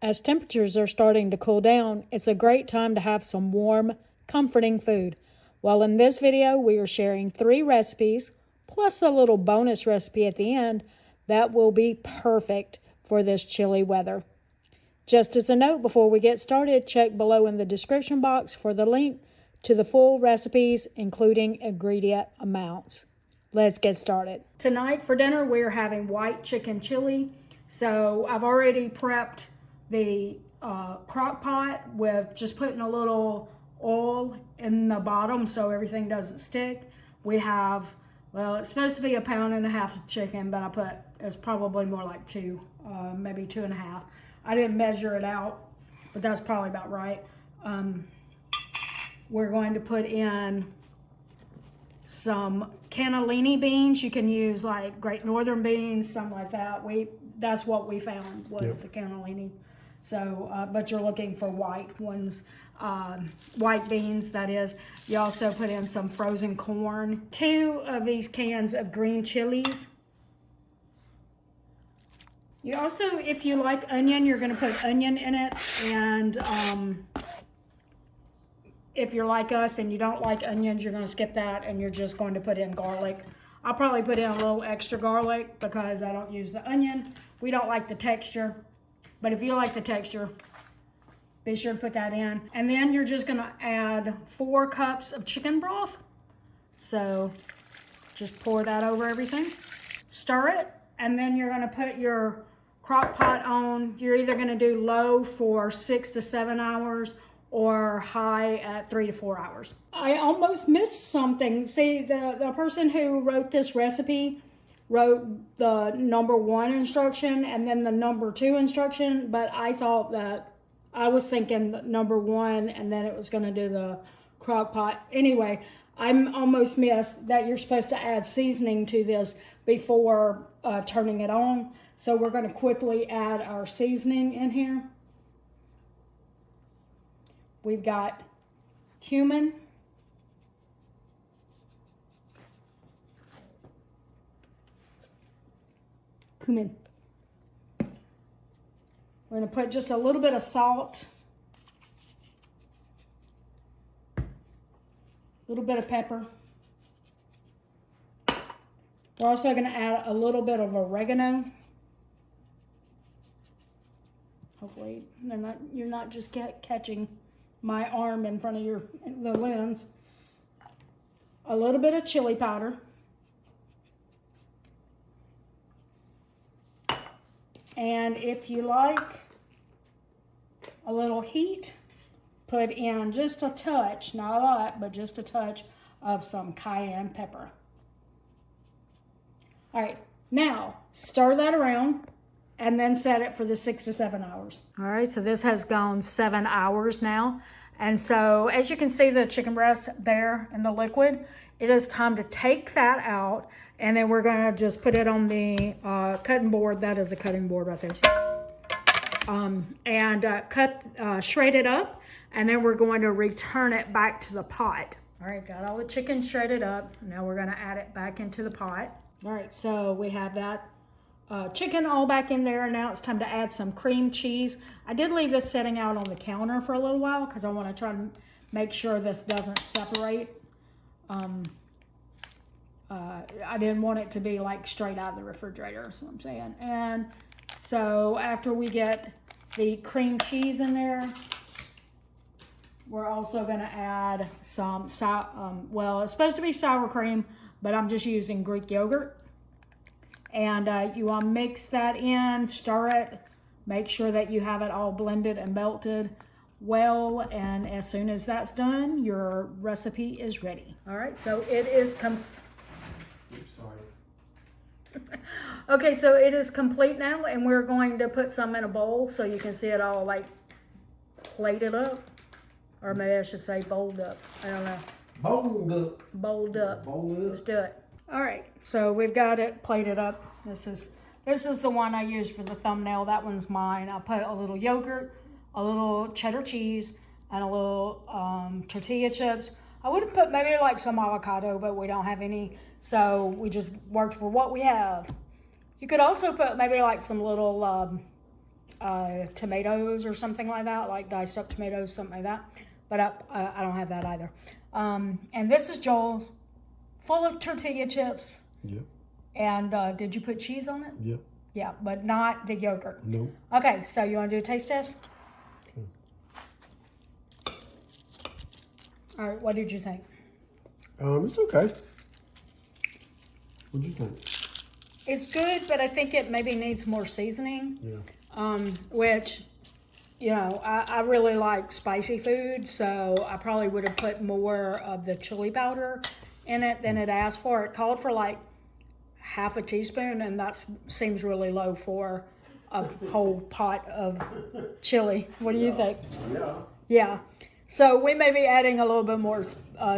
As temperatures are starting to cool down, it's a great time to have some warm, comforting food. Well, in this video, we are sharing 3 recipes, plus a little bonus recipe at the end, that will be perfect for this chilly weather. Just as a note before we get started, check below in the description box for the link to the full recipes, including ingredient amounts. Let's get started. Tonight for dinner, we're having white chicken chili. So I've already prepped the crock pot with just putting a little oil in the bottom so everything doesn't stick. We have, well, it's supposed to be 1.5 pounds of chicken, but it's probably more like 2, maybe 2.5. I didn't measure it out, but that's probably about right. We're going to put in some cannellini beans. You can use like Great Northern beans, something like that. That's what we found was the cannellini. So, but you're looking for white ones, white beans, that is. You also put in some frozen corn, 2 of these cans of green chilies. You also, if you like onion, you're going to put onion in it. And if you're like us and you don't like onions, you're going to skip that and you're just going to put in garlic. I'll probably put in a little extra garlic because I don't use the onion. We don't like the texture. But if you like the texture, be sure to put that in. And then you're just going to add 4 cups of chicken broth. So just pour that over everything. Stir it. And then you're going to put your crock pot on. You're either going to do low for 6 to 7 hours or high at 3 to 4 hours. I almost missed something. See, the person who wrote this recipe wrote the number 1 instruction and then the number 2 instruction, but I thought that, I was thinking number 1 and then it was going to do the crock pot. Anyway, I almost missed that you're supposed to add seasoning to this before turning it on. So we're going to quickly add our seasoning in here. We've got cumin, We're going to put just a little bit of salt, a little bit of pepper. We're also going to add a little bit of oregano. Hopefully you're not just catching my arm in front of the lens. A little bit of chili powder. And if you like a little heat, put in just a touch, not a lot, but just a touch of some cayenne pepper. All right, now stir that around and then set it for the 6 to 7 hours. All right, so this has gone 7 hours now. And so as you can see the chicken breast there in the liquid, it is time to take that out. And then we're going to just put it on the cutting board. That is a cutting board right there. Shred it up. And then we're going to return it back to the pot. All right, got all the chicken shredded up. Now we're going to add it back into the pot. All right, so we have that chicken all back in there. Now it's time to add some cream cheese. I did leave this setting out on the counter for a little while because I want to try to make sure this doesn't separate. I didn't want it to be like straight out of the refrigerator, that's what I'm saying. And so after we get the cream cheese in there, we're also going to add some, well, it's supposed to be sour cream, but I'm just using Greek yogurt. And you want to mix that in, stir it, make sure that you have it all blended and melted well. And as soon as that's done, your recipe is ready. All right, so it is okay, so it is complete now, and we're going to put some in a bowl so you can see it all like plated up. Or maybe I should say bowled up. I don't know. Bowled up. Bowled up. Bowled up. Let's do it. All right, so we've got it plated up. This is the one I used for the thumbnail. That one's mine. I put a little yogurt, a little cheddar cheese, and a little tortilla chips. I would have put maybe like some avocado, but we don't have any. So we just worked with what we have. You could also put maybe like some little tomatoes or something like that, like diced up tomatoes, something like that. But I don't have that either. And this is Joel's, full of tortilla chips. Yep. And did you put cheese on it? Yep. Yeah, but not the yogurt. Nope. Okay, so you want to do a taste test? Okay. All right, what did you think? It's okay. What do you think? It's good, but I think it maybe needs more seasoning. Yeah. Which, you know, I really like spicy food, so I probably would have put more of the chili powder in it than it asked for. It called for like half a teaspoon, and that seems really low for a whole pot of chili. What do you think? Yeah. Yeah. So we may be adding a little bit more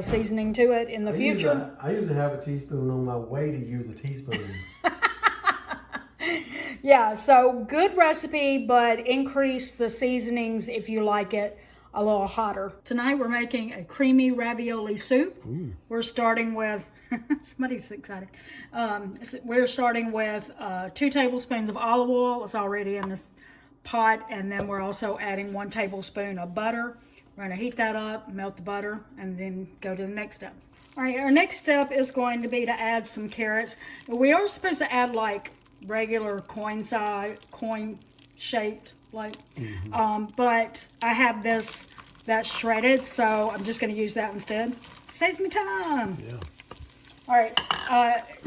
seasoning to it in the future. I usually have a teaspoon on my way to use a teaspoon. Yeah, so good recipe, but increase the seasonings if you like it a little hotter. Tonight we're making a creamy ravioli soup. Ooh. We're starting with, somebody's excited. We're starting with 2 tablespoons of olive oil. It's already in this pot. And then we're also adding 1 tablespoon of butter. We're going to heat that up, melt the butter, and then go to the next step. All right, our next step is going to be to add some carrots. We are supposed to add like regular coin shaped like, but I have this that's shredded, so I'm just going to use that instead. Saves me time. Yeah. All right.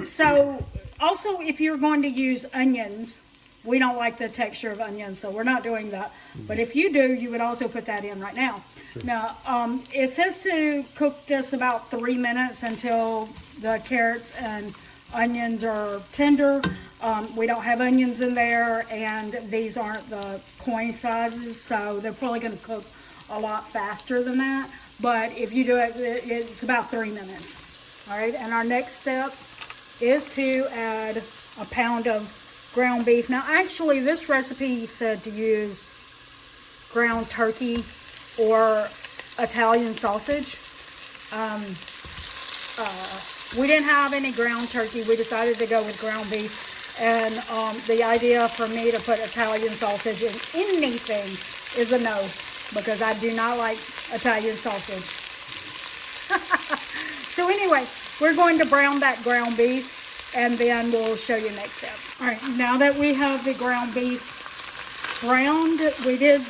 So also, if you're going to use onions, we don't like the texture of onions, so we're not doing that. But if you do, you would also put that in right now. Sure. Now, it says to cook this about 3 minutes until the carrots and onions are tender. We don't have onions in there, and these aren't the coin sizes, so they're probably going to cook a lot faster than that. But if you do it, it's about 3 minutes. All right, and our next step is to add a pound of ground beef. Now, actually, this recipe said to use ground turkey or Italian sausage. We didn't have any ground turkey. We decided to go with ground beef. And the idea for me to put Italian sausage in anything is a no, because I do not like Italian sausage. So anyway, we're going to brown that ground beef, and then we'll show you next step. All right, now that we have the ground beef browned, we did,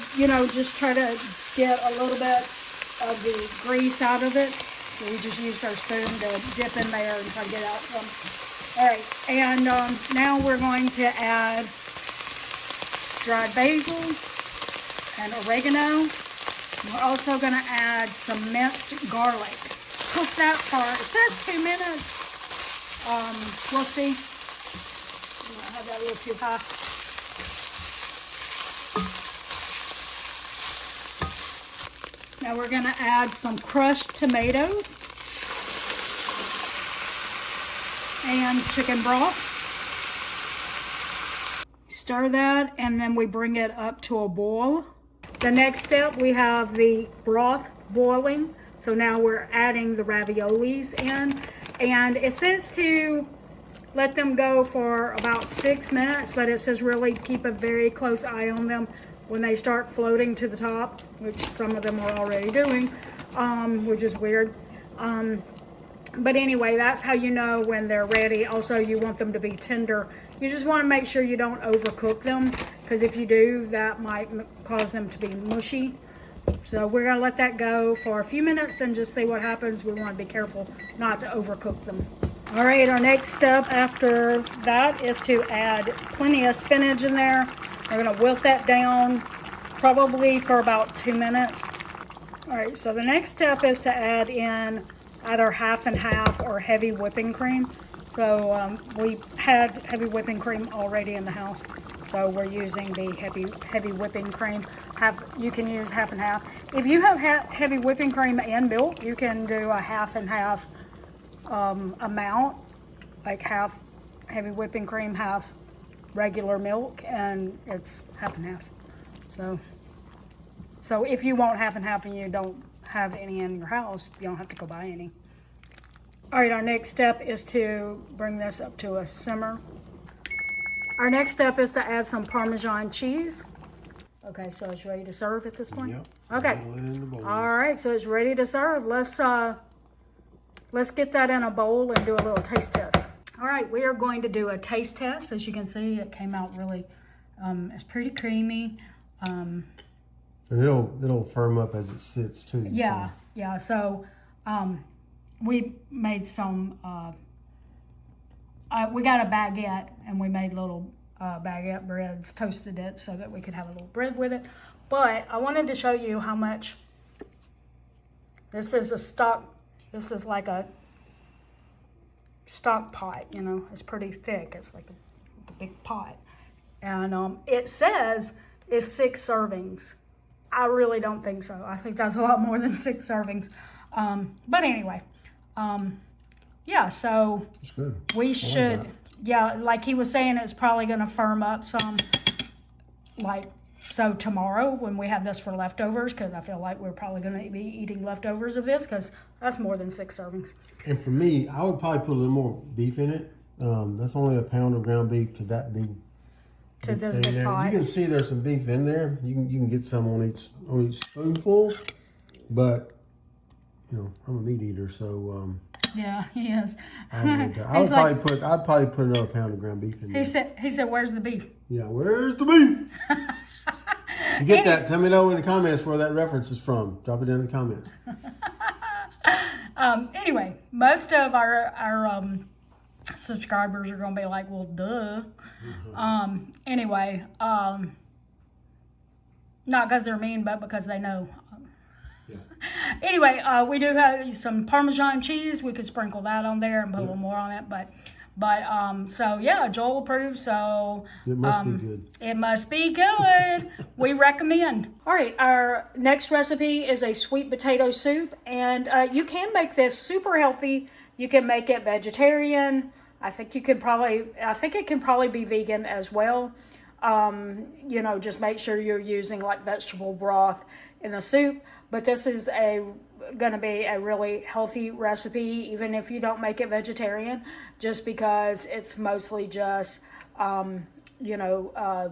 just try to get a little bit of the grease out of it. So we just used our spoon to dip in there and try to get out some. All right, and now we're going to add dried basil and oregano. We're also going to add some minced garlic. Cook that for, it says 2 minutes. We'll see. I might have that a little too high. Now we're going to add some crushed tomatoes and chicken broth. Stir that, and then we bring it up to a boil. The next step, we have the broth boiling. So now we're adding the raviolis in, and it says to let them go for about 6 minutes, but it says really keep a very close eye on them when they start floating to the top, which some of them are already doing, which is weird. But anyway, that's how you know when they're ready. Also, you want them to be tender. You just want to make sure you don't overcook them, because if you do, that might cause them to be mushy. So we're going to let that go for a few minutes and just see what happens. We want to be careful not to overcook them. All right, our next step after that is to add plenty of spinach in there. We're going to wilt that down probably for about 2 minutes. All right, so the next step is to add in either half and half or heavy whipping cream. So we had heavy whipping cream already in the house, so we're using the heavy whipping cream. You can use half and half. If you have heavy whipping cream and milk, you can do a half and half amount, like half heavy whipping cream, half regular milk, and it's half and half. So if you want half and half and you don't have any in your house, you don't have to go buy any. All right, our next step is to bring this up to a simmer. Our next step is to add some Parmesan cheese. Okay, so it's ready to serve at this point? Yep. Okay. Roll it in the bowl. All right, so it's ready to serve. Let's get that in a bowl and do a little taste test. All right, we are going to do a taste test. As you can see, it came out really, it's pretty creamy. And it'll firm up as it sits too. Yeah, yeah. So we made some, we got a baguette and we made little baguette breads, toasted it so that we could have a little bread with it. But I wanted to show you how much, this is like a stock pot, you know, it's pretty thick. It's like a big pot. And it says it's 6 servings. I really don't think so. I think that's a lot more than 6 servings. But anyway, yeah, so it's good. We should, yeah, like he was saying, it's probably going to firm up some, like, so tomorrow when we have this for leftovers, because I feel like we're probably going to be eating leftovers of this, because that's more than 6 servings. And for me, I would probably put a little more beef in it. That's only a pound of ground beef to that big. To this big pot. You can see there's some beef in there. You can get some on each spoonful, but you know I'm a meat eater, so yeah, he is. I'd probably put another pound of ground beef in there. He said, "Where's the beef?" Yeah, where's the beef? You get that? Tell me know in the comments where that reference is from. Drop it down in the comments. Anyway, most of our subscribers are going to be like, well, duh. Anyway, not because they're mean, but because they know. Yeah. Anyway, we do have some Parmesan cheese. We could sprinkle that on there and put a little more on it. But so yeah, Joel approves. So it must be good. It must be good. We recommend. All right, our next recipe is a sweet potato soup, and you can make this super healthy. You can make it vegetarian. I think it can probably be vegan as well. You know, just make sure you're using like vegetable broth in the soup. But this is going to be a really healthy recipe, even if you don't make it vegetarian, just because it's mostly just, you know,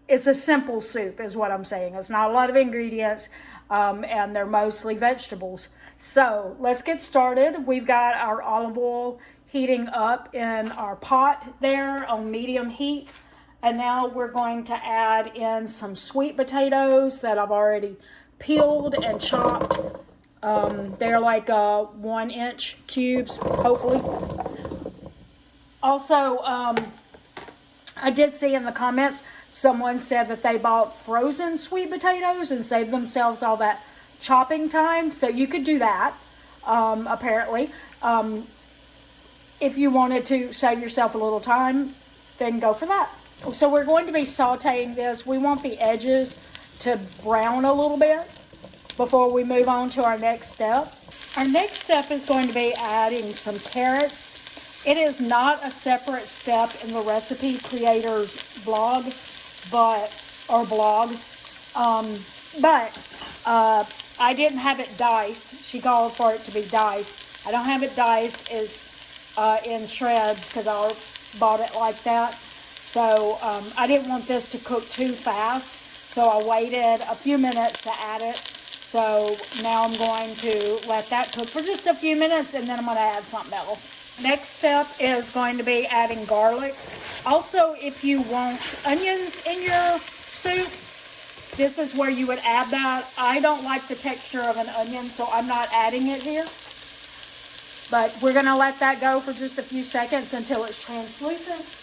it's a simple soup is what I'm saying. It's not a lot of ingredients, and they're mostly vegetables. So let's get started. We've got our olive oil heating up in our pot there on medium heat. And now we're going to add in some sweet potatoes that I've already peeled and chopped. They're like 1-inch cubes, hopefully. Also, I did see in the comments, someone said that they bought frozen sweet potatoes and saved themselves all that chopping time. So you could do that, apparently. If you wanted to save yourself a little time, then go for that. So we're going to be sauteing this. We want the edges to brown a little bit before we move on to our next step. Our next step is going to be adding some carrots. It is not a separate step in the recipe creator's blog, but I didn't have it diced. She called for it to be diced. I don't have it diced in shreds because I bought it like that. So I didn't want this to cook too fast, so I waited a few minutes to add it. So now I'm going to let that cook for just a few minutes, and then I'm going to add something else. Next step is going to be adding garlic. Also, if you want onions in your soup, this is where you would add that. I don't like the texture of an onion, so I'm not adding it here. But we're going to let that go for just a few seconds until it's translucent.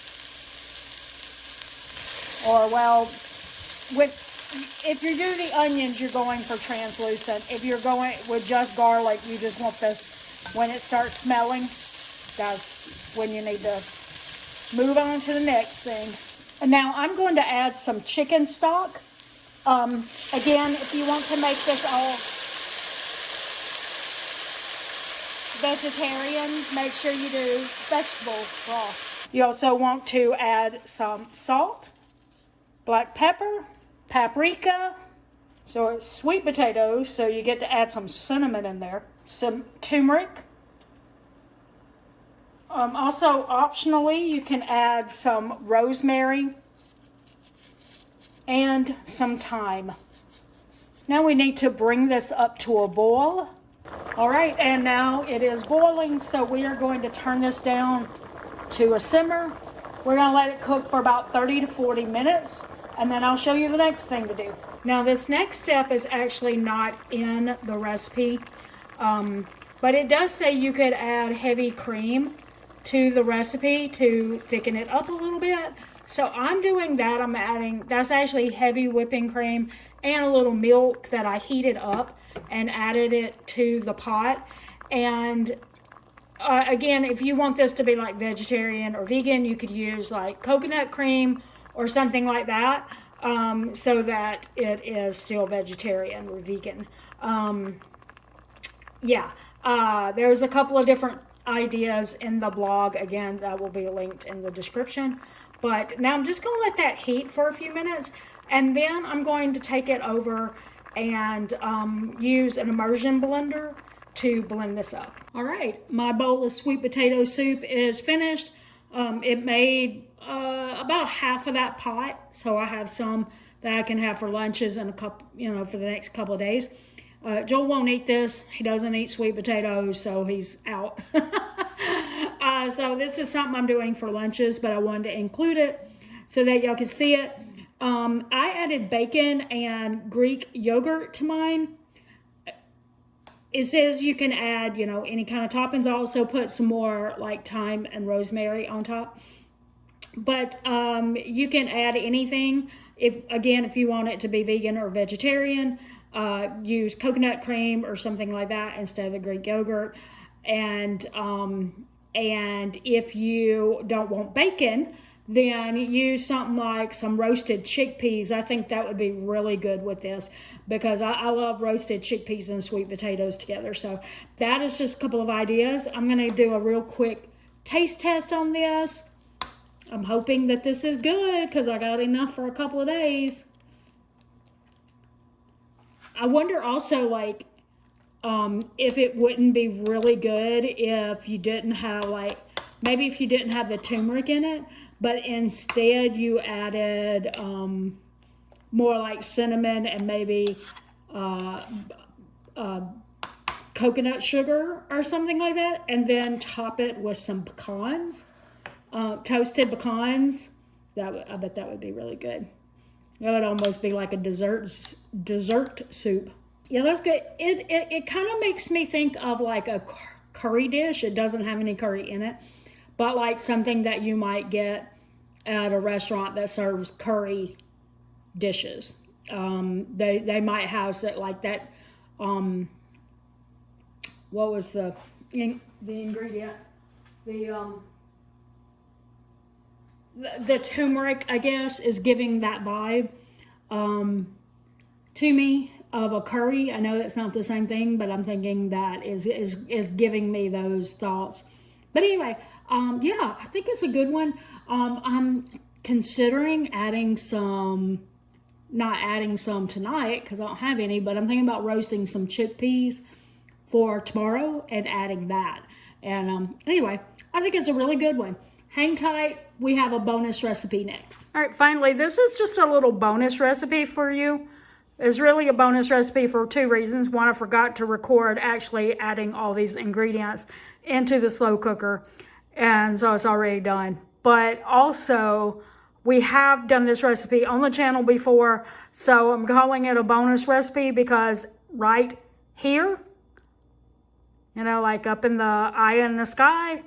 Or, well, if you do the onions, you're going for translucent. If you're going with just garlic, you just want this, when it starts smelling, that's when you need to move on to the next thing. And now I'm going to add some chicken stock. Again, if you want to make this all vegetarian, make sure you do vegetable broth. You also want to add some salt, black pepper, paprika, so it's sweet potatoes, so you get to add some cinnamon in there, some turmeric. Also, optionally, you can add some rosemary and some thyme. Now we need to bring this up to a boil. All right, and now it is boiling, so we are going to turn this down to a simmer. We're gonna let it cook for about 30 to 40 minutes, and then I'll show you the next thing to do. Now this next step is actually not in the recipe, but it does say you could add heavy cream to the recipe to thicken it up a little bit. So I'm doing that. I'm adding, that's actually heavy whipping cream and a little milk that I heated up and added it to the pot. And again, if you want this to be like vegetarian or vegan, you could use like coconut cream or something like that, so that it is still vegetarian or vegan. There's a couple of different ideas in the blog. Again, that will be linked in the description. But now I'm just going to let that heat for a few minutes, and then I'm going to take it over and use an immersion blender to blend this up. All right, my bowl of sweet potato soup is finished. It made about half of that pot, so I have some that I can have for lunches and a couple, for the next couple of days. Joel won't eat this. He doesn't eat sweet potatoes, so he's out. So this is something I'm doing for lunches, but I wanted to include it so that y'all can see it. I added bacon and Greek yogurt to mine. It says you can add, any kind of toppings. I also put some more like thyme and rosemary on top. But you can add anything. If you want it to be vegan or vegetarian, use coconut cream or something like that instead of the Greek yogurt. And if you don't want bacon, then use something like some roasted chickpeas. I think that would be really good with this because I love roasted chickpeas and sweet potatoes together. So that is just a couple of ideas. I'm going to do a real quick taste test on this. I'm hoping that this is good because I got enough for a couple of days. I wonder also, if it wouldn't be really good if you didn't have, maybe if you didn't have the turmeric in it, but instead you added more like cinnamon and maybe coconut sugar or something like that, and then top it with some pecans, toasted pecans. I bet that would be really good. That would almost be like a dessert soup. Yeah, that's good. It kind of makes me think of like a curry dish. It doesn't have any curry in it, but like something that you might get at a restaurant that serves curry dishes. They might house it like that. What was the ingredient? The turmeric, I guess, is giving that vibe to me of a curry. I know it's not the same thing, but I'm thinking that is giving me those thoughts. But anyway, I think it's a good one. I'm considering not adding some tonight because I don't have any, but I'm thinking about roasting some chickpeas for tomorrow and adding that. And anyway, I think it's a really good one. Hang tight. We have a bonus recipe next. All right, finally, this is just a little bonus recipe for you. It's really a bonus recipe for two reasons. One, I forgot to record actually adding all these ingredients into the slow cooker, and so it's already done. But also, we have done this recipe on the channel before, so I'm calling it a bonus recipe because right here, like up in the eye in the sky,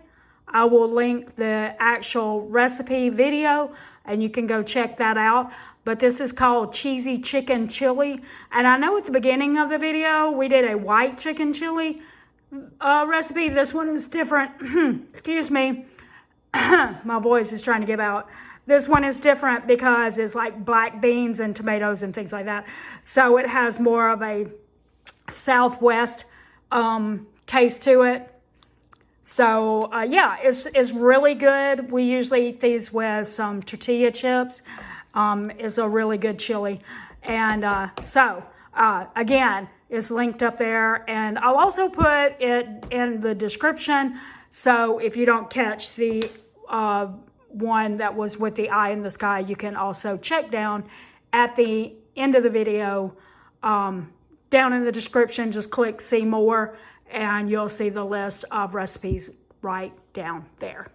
I will link the actual recipe video and you can go check that out. But this is called cheesy chicken chili. And I know at the beginning of the video, we did a white chicken chili recipe. This one is different. Excuse me. My voice is trying to give out. This one is different because it's like black beans and tomatoes and things like that. So it has more of a Southwest taste to it. So it's really good. We usually eat these with some tortilla chips. It's a really good chili. And again, it's linked up there. And I'll also put it in the description. So if you don't catch the one that was with the eye in the sky, you can also check down at the end of the video. Down in the description, just click see more and you'll see the list of recipes right down there.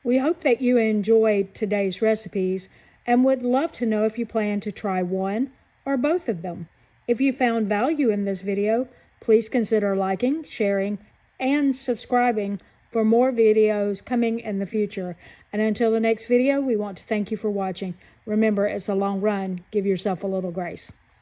We hope that you enjoyed today's recipes and would love to know if you plan to try one or both of them. If you found value in this video, please consider liking, sharing, and subscribing for more videos coming in the future. And until the next video, we want to thank you for watching. Remember, it's a long run. Give yourself a little grace.